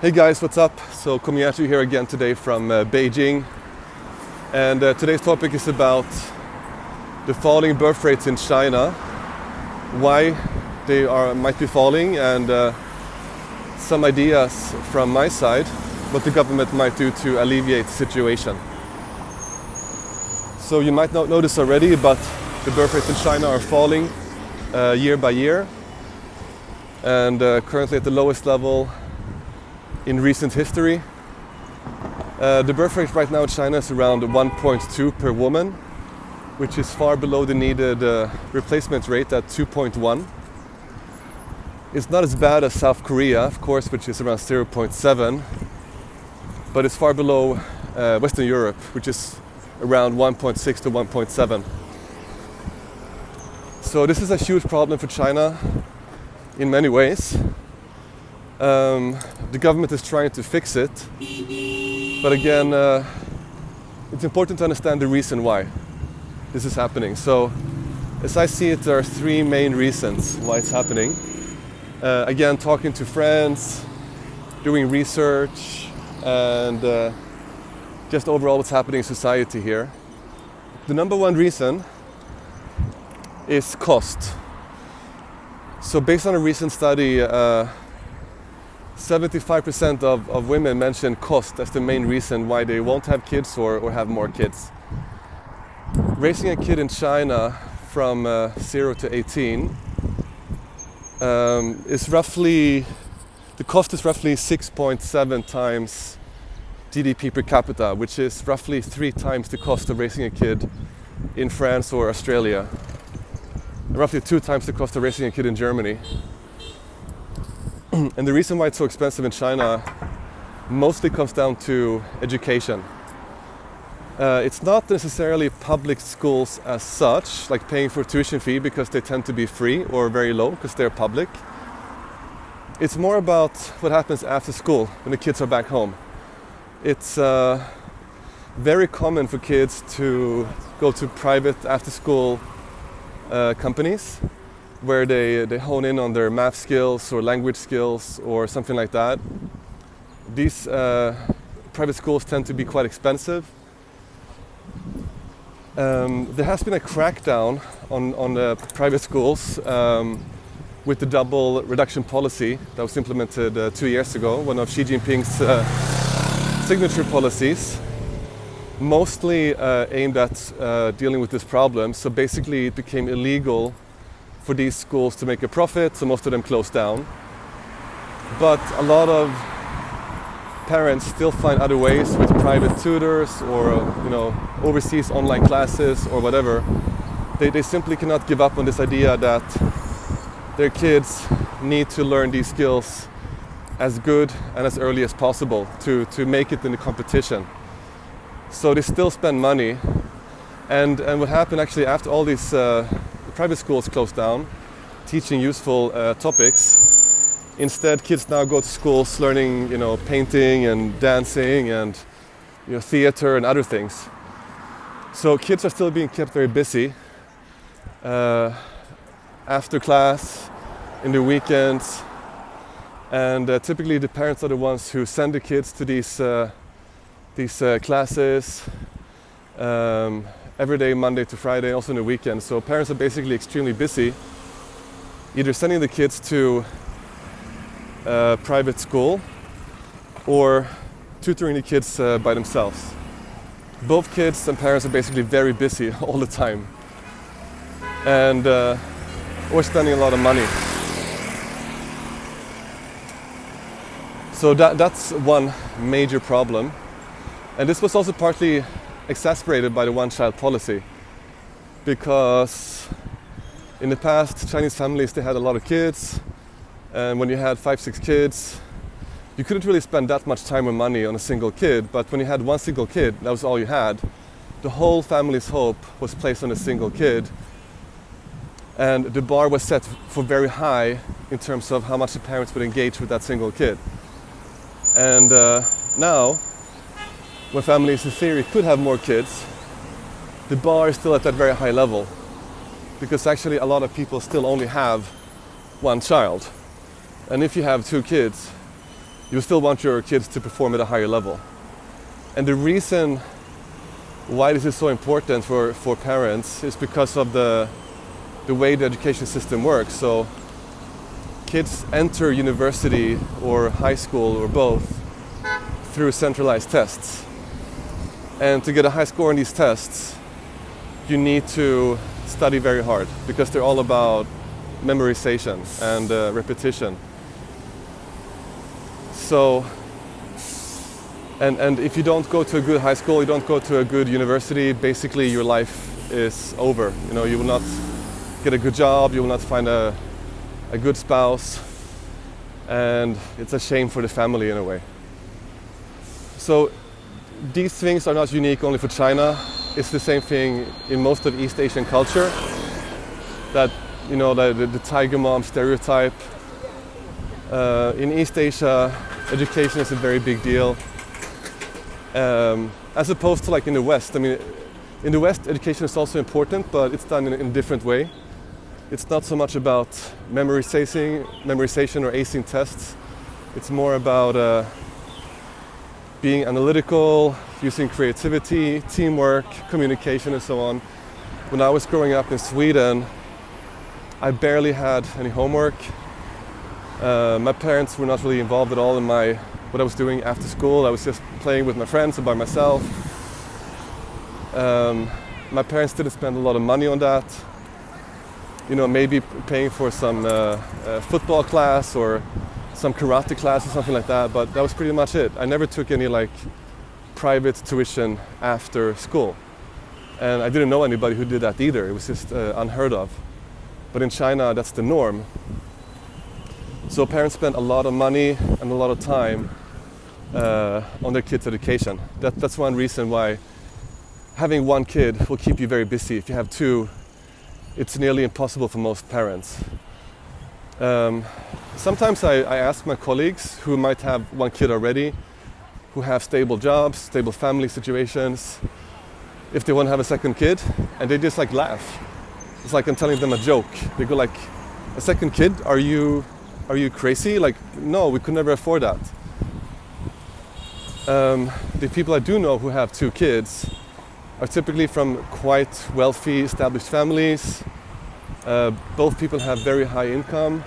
Hey guys, what's up? So coming at you here again today from Beijing, and today's topic is about the falling birth rates in China, why they might be falling, and some ideas from my side what the government might do to alleviate the situation. So you might not notice already, but the birth rates in China are falling year by year, and currently at the lowest level in recent history. The birth rate right now in China is around 1.2 per woman, which is far below the needed replacement rate at 2.1. It's not as bad as South Korea, of course, which is around 0.7, but it's far below Western Europe, which is around 1.6 to 1.7. So this is a huge problem for China in many ways. The government is trying to fix it, but again, it's important to understand the reason why this is happening. So, as I see it, there are three main reasons why it's happening. Again, talking to friends, doing research, and just overall what's happening in society here. The number one reason is cost. So based on a recent study, 75% of women mention cost as the main reason why they won't have kids or have more kids. Raising a kid in China from 0 to 18 is roughly, the cost is roughly 6.7 times GDP per capita, which is roughly 3 times the cost of raising a kid in France or Australia, and roughly 2 times the cost of raising a kid in Germany. And the reason why it's so expensive in China mostly comes down to education. It's not necessarily public schools as such, like paying for tuition fee, because they tend to be free or very low because they're public. It's more about what happens after school when the kids are back home. It's very common for kids to go to private after-school companies where they hone in on their math skills or language skills or something like that. These private schools tend to be quite expensive. There has been a crackdown on the private schools with the double reduction policy that was implemented 2 years ago, one of Xi Jinping's signature policies, mostly aimed at dealing with this problem. So basically it became illegal for these schools to make a profit, so most of them closed down. But a lot of parents still find other ways with private tutors or overseas online classes or whatever. They simply cannot give up on this idea that their kids need to learn these skills as good and as early as possible to make it in the competition. So they still spend money. And what happened actually after all these private schools closed down, teaching useful topics. Instead, kids now go to schools learning, painting and dancing and theater and other things. So kids are still being kept very busy after class, in the weekends, and typically the parents are the ones who send the kids to these classes. Every day, Monday to Friday, also on the weekend. So parents are basically extremely busy, either sending the kids to private school or tutoring the kids by themselves. Both kids and parents are basically very busy all the time, and we're spending a lot of money. So that's one major problem. And this was also partly exacerbated by the one-child policy, because in the past Chinese families, they had a lot of kids, and when you had 5-6 kids you couldn't really spend that much time or money on a single kid. But when you had one single kid, that was all you had. The whole family's hope was placed on a single kid, and the bar was set for very high in terms of how much the parents would engage with that single kid. And now, when families in theory could have more kids, the bar is still at that very high level, because actually a lot of people still only have one child. And if you have 2 kids, you still want your kids to perform at a higher level. And the reason why this is so important for parents is because of the way the education system works. So kids enter university or high school or both through centralized tests. And to get a high score on these tests, you need to study very hard because they're all about memorization and repetition. So, and if you don't go to a good high school, you don't go to a good university, basically your life is over. You know, you will not get a good job, you will not find a good spouse, and it's a shame for the family in a way. So these things are not unique only for China. It's the same thing in most of East Asian culture. That, you know, the tiger mom stereotype. In East Asia, education is a very big deal. As opposed to like in the West. I mean, in the West, education is also important, but it's done in a different way. It's not so much about memorization or acing tests. It's more about being analytical, using creativity, teamwork, communication, and so on. When I was growing up in Sweden, I barely had any homework. My parents were not really involved at all in what I was doing after school. I was just playing with my friends and by myself. My parents didn't spend a lot of money on that. You know, maybe paying for some football class or some karate class or something like that, but that was pretty much it. I never took any like private tuition after school. And I didn't know anybody who did that either. It was just unheard of. But in China, that's the norm. So parents spend a lot of money and a lot of time on their kids' education. That's one reason why having one kid will keep you very busy. If you have two, it's nearly impossible for most parents. Sometimes I ask my colleagues who might have one kid already, who have stable jobs, stable family situations, if they want to have a second kid, and they just like laugh. It's like I'm telling them a joke. They go like, "A second kid? Are you crazy? Like, no, we could never afford that." The people I do know who have two kids are typically from quite wealthy, established families. Both people have very high income.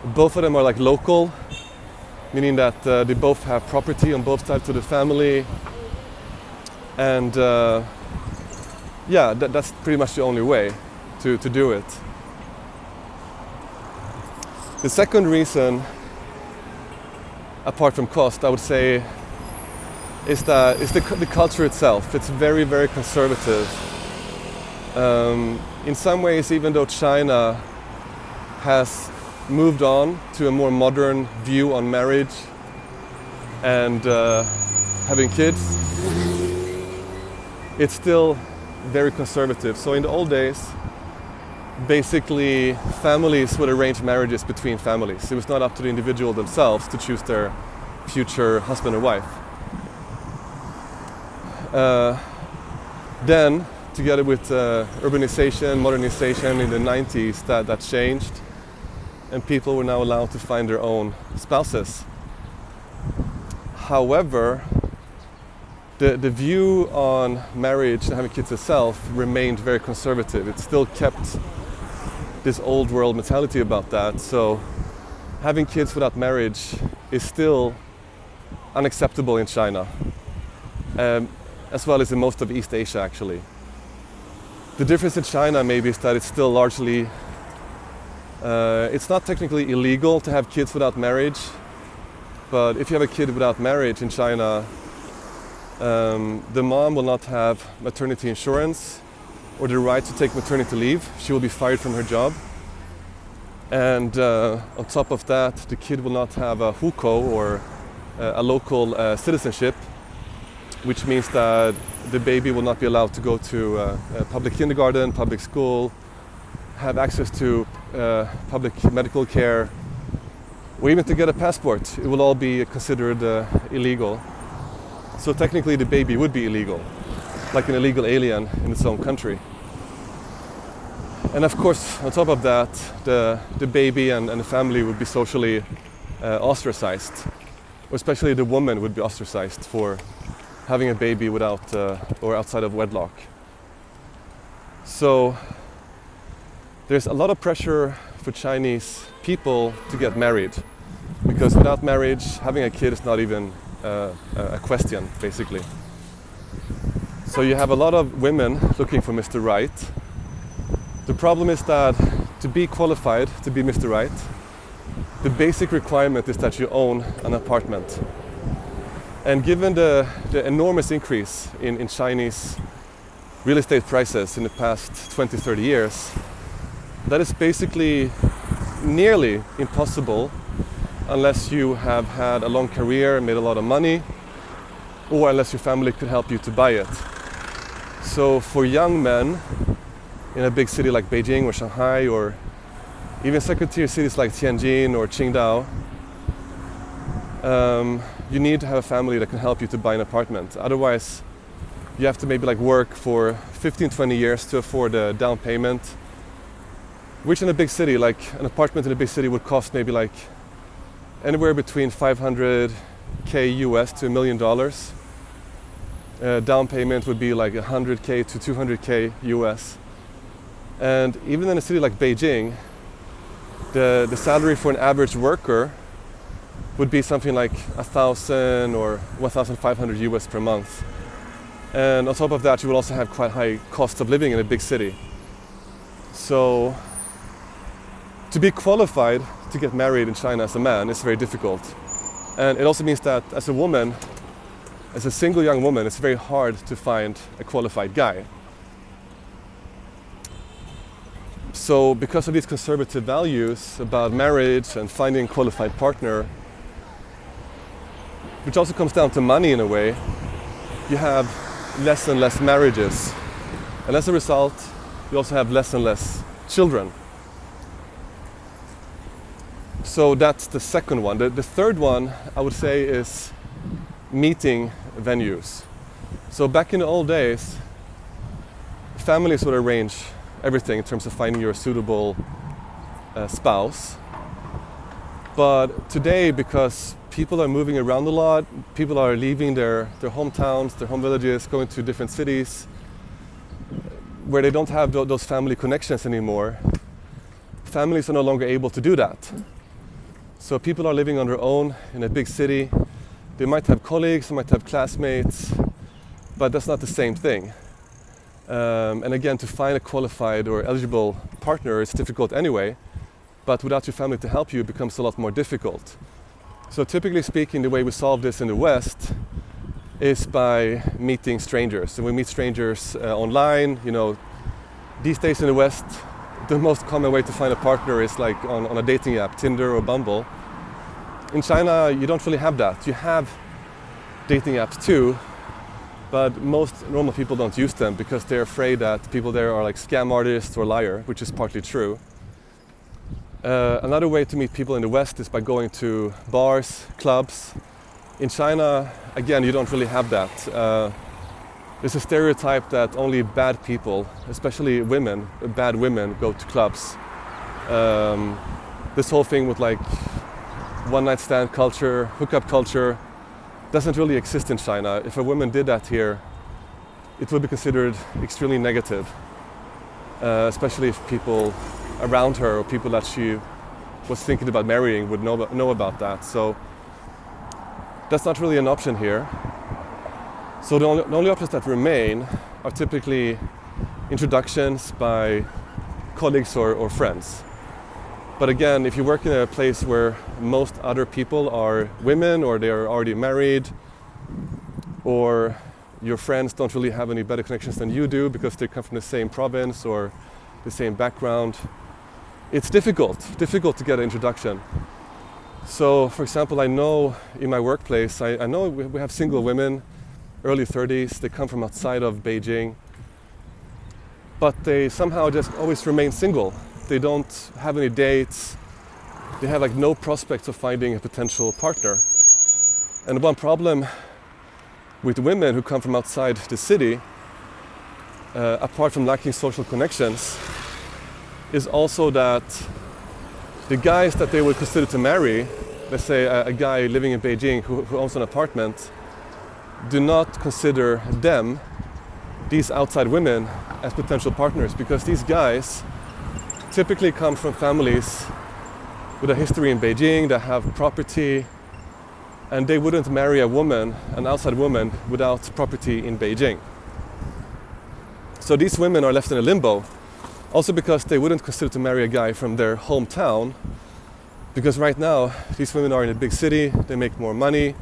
Both of them are like local, meaning that they both have property on both sides of the family. And yeah, that's pretty much the only way to do it. The second reason, apart from cost, I would say, is the culture itself. It's very, very conservative. In some ways, even though China has moved on to a more modern view on marriage and having kids, it's still very conservative. So in the old days, basically families would arrange marriages between families. It was not up to the individual themselves to choose their future husband or wife. Then, together with urbanization, modernization in the 90s, that changed, and people were now allowed to find their own spouses. However, the view on marriage and having kids itself remained very conservative. It still kept this old world mentality about that. So having kids without marriage is still unacceptable in China, as well as in most of East Asia actually. The difference in China maybe is that it's still largely, it's not technically illegal to have kids without marriage, but if you have a kid without marriage in China, the mom will not have maternity insurance or the right to take maternity leave. She will be fired from her job. And on top of that, the kid will not have a hukou or a local citizenship, which means that the baby will not be allowed to go to a public kindergarten, public school, have access to public medical care, or even to get a passport. It will all be considered illegal. So technically the baby would be illegal, like an illegal alien in its own country. And of course, on top of that, the baby and the family would be socially ostracized. or especially the woman would be ostracized for having a baby without or outside of wedlock. So there's a lot of pressure for Chinese people to get married, because without marriage, having a kid is not even a question, basically. So you have a lot of women looking for Mr. Right. The problem is that to be qualified to be Mr. Right, the basic requirement is that you own an apartment. And given the enormous increase in Chinese real estate prices in the past 20, 30 years, that is basically nearly impossible unless you have had a long career and made a lot of money, or unless your family could help you to buy it. So for young men in a big city like Beijing or Shanghai, or even second-tier cities like Tianjin or Qingdao, you need to have a family that can help you to buy an apartment. Otherwise, you have to maybe like work for 15, 20 years to afford a down payment, which in a big city, like an apartment in a big city would cost maybe like anywhere between 500K US to $1 million. Down payment would be like 100K to 200K US. And even in a city like Beijing, the salary for an average worker would be something like 1,000 or 1,500 US per month. And on top of that, you will also have quite high costs of living in a big city. So to be qualified to get married in China as a man is very difficult. And it also means that as a woman, as a single young woman, it's very hard to find a qualified guy. So because of these conservative values about marriage and finding a qualified partner, which also comes down to money in a way, you have less and less marriages. And as a result, you also have less and less children. So that's the second one. The third one, I would say, is meeting venues. So back in the old days, families would arrange everything in terms of finding your suitable spouse. But today, because people are moving around a lot, people are leaving their hometowns, their home villages, going to different cities where they don't have those family connections anymore, families are no longer able to do that. So people are living on their own in a big city. They might have colleagues, they might have classmates, but that's not the same thing. And again, to find a qualified or eligible partner is difficult anyway, but without your family to help you, it becomes a lot more difficult. So typically speaking, the way we solve this in the West is by meeting strangers. So we meet strangers online. You know, these days in the West, the most common way to find a partner is like on a dating app, Tinder or Bumble. In China, you don't really have that. You have dating apps too, but most normal people don't use them because they're afraid that people there are like scam artists or liar, which is partly true. Another way to meet people in the West is by going to bars, clubs. In China, again, you don't really have that. There's a stereotype that only bad people, especially women, bad women, go to clubs. This whole thing with like one-night stand culture, hookup culture, doesn't really exist in China. If a woman did that here, it would be considered extremely negative, especially if people around her or people that she was thinking about marrying would know about that. So that's not really an option here. So the only options that remain are typically introductions by colleagues or friends. But again, if you work in a place where most other people are women or they are already married, or your friends don't really have any better connections than you do because they come from the same province or the same background, it's difficult to get an introduction. So for example, I know in my workplace, I know we have single women, early 30s, they come from outside of Beijing, but they somehow just always remain single. They don't have any dates. They have like no prospects of finding a potential partner. And one problem with women who come from outside the city, apart from lacking social connections, is also that the guys that they would consider to marry let's say a guy living in Beijing who owns an apartment, do not consider them, these outside women, as potential partners, because these guys typically come from families with a history in Beijing that have property, and they wouldn't marry a woman, an outside woman, without property in Beijing. So these women are left in a limbo, also because they wouldn't consider to marry a guy from their hometown, because right now these women are in a big city, they make more money,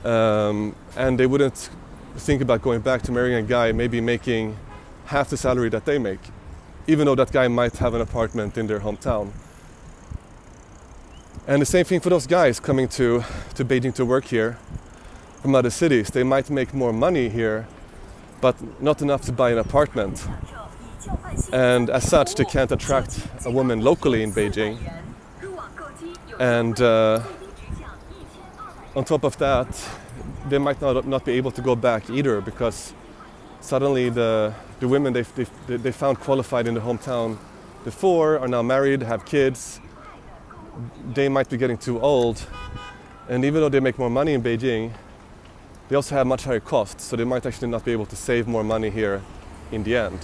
and they wouldn't think about going back to marrying a guy maybe making half the salary that they make, even though that guy might have an apartment in their hometown. And the same thing for those guys coming to Beijing to work here from other cities. They might make more money here, but not enough to buy an apartment. And as such, they can't attract a woman locally in Beijing. And on top of that, they might not be able to go back either, because suddenly the women they found qualified in the hometown before are now married, have kids. They might be getting too old, and even though they make more money in Beijing, they also have much higher costs, so they might actually not be able to save more money here in the end.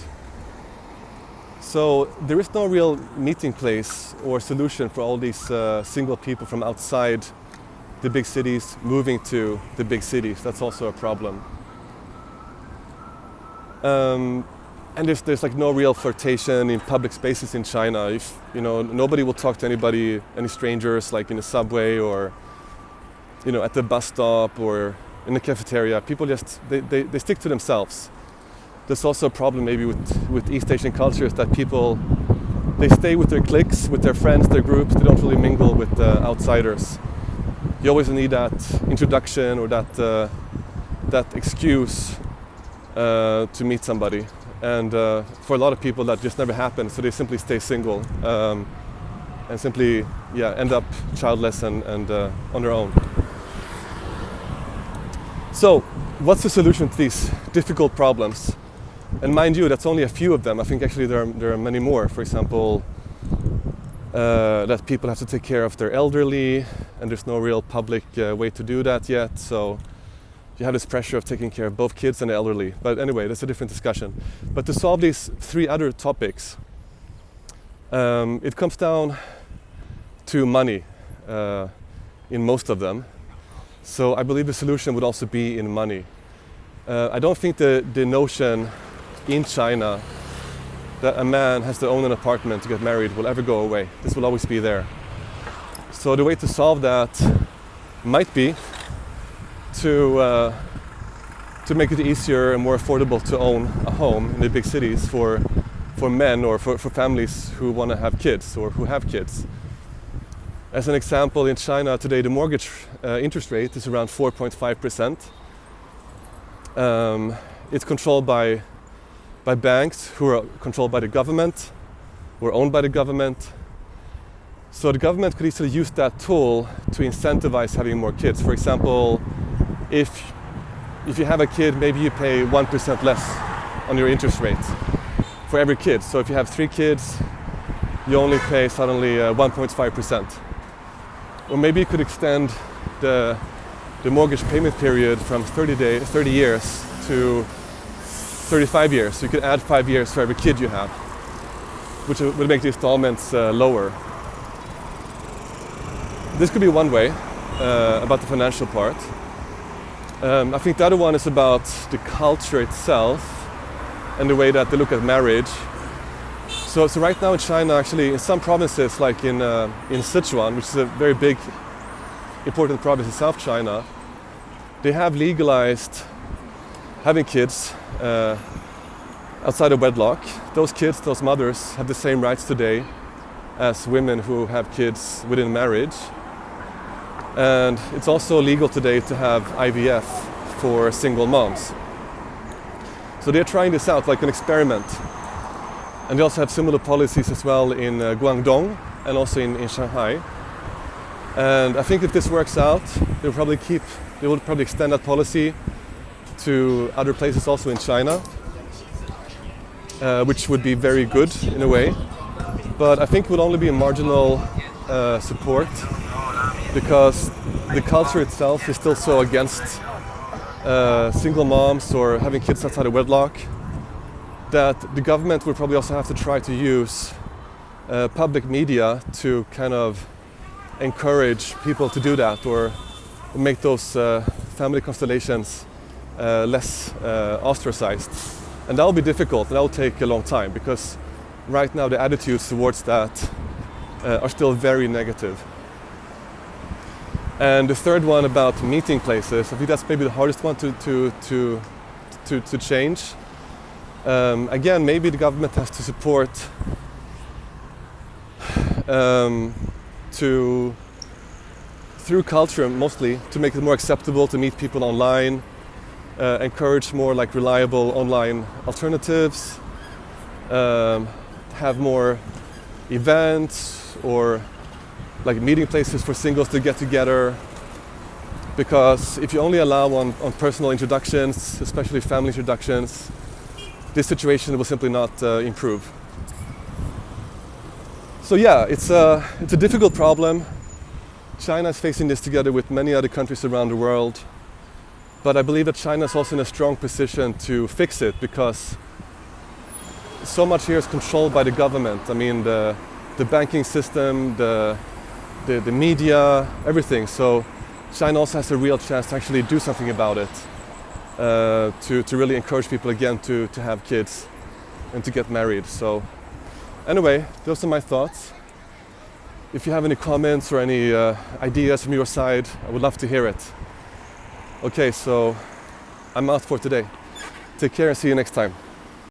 So there is no real meeting place or solution for all these single people from outside the big cities moving to the big cities. That's also a problem. And there's like no real flirtation in public spaces in China. If nobody will talk to anybody, any strangers, like in the subway or at the bus stop or in the cafeteria. People just they stick to themselves. There's also a problem maybe with East Asian cultures, that people they stay with their cliques, with their friends, their groups. They don't really mingle with outsiders. You always need that introduction or that excuse to meet somebody. And for a lot of people that just never happens, so they simply stay single and simply end up childless and on their own. So what's the solution to these difficult problems? And mind you, that's only a few of them. I think actually there are many more. For example, that people have to take care of their elderly, and there's no real public way to do that yet. So you have this pressure of taking care of both kids and the elderly. But anyway, that's a different discussion. But to solve these three other topics, it comes down to money in most of them. So I believe the solution would also be in money. I don't think the notion in China that a man has to own an apartment to get married will ever go away. This will always be there. So the way to solve that might be to make it easier and more affordable to own a home in the big cities for men or for families who want to have kids or who have kids. As an example, in China today the mortgage interest rate is around 4.5%. It's controlled by banks who are controlled by the government, who are owned by the government. So the government could easily use that tool to incentivize having more kids. For example, if you have a kid, maybe you pay 1% less on your interest rate for every kid. So if you have 3 kids, you only pay suddenly 1.5%. Or maybe you could extend the mortgage payment period from 30 years to 35 years. So you could add 5 years for every kid you have, which would make the installments lower. This could be one way about the financial part. I think the other one is about the culture itself and the way that they look at marriage. So right now in China, actually, in some provinces, like in Sichuan, which is a very big, important province in South China, they have legalized having kids outside of wedlock. Those kids, those mothers, have the same rights today as women who have kids within marriage. And it's also legal today to have IVF for single moms. So they're trying this out like an experiment. And they also have similar policies as well in Guangdong and also in Shanghai. And I think if this works out, they will probably extend that policy to other places also in China, which would be very good in a way. But I think it would only be a marginal support because the culture itself is still so against single moms or having kids outside of wedlock that the government would probably also have to try to use public media to kind of encourage people to do that, or make those family constellations less ostracized. And that will be difficult, and that will take a long time, because right now the attitudes towards that are still very negative. And the third one about meeting places, I think that's maybe the hardest one to change. Again, maybe the government has to support through culture mostly, to make it more acceptable to meet people online, encourage more like reliable online alternatives, have more events or like meeting places for singles to get together. Because if you only allow on personal introductions, especially family introductions, this situation will simply not improve. So yeah, it's a difficult problem. China is facing this together with many other countries around the world. But I believe that China is also in a strong position to fix it, because so much here is controlled by the government. I mean, the banking system, the media, everything. So China also has a real chance to actually do something about it, to really encourage people again to have kids and to get married. So anyway, those are my thoughts. If you have any comments or any ideas from your side, I would love to hear it. Okay, so I'm out for today. Take care and see you next time.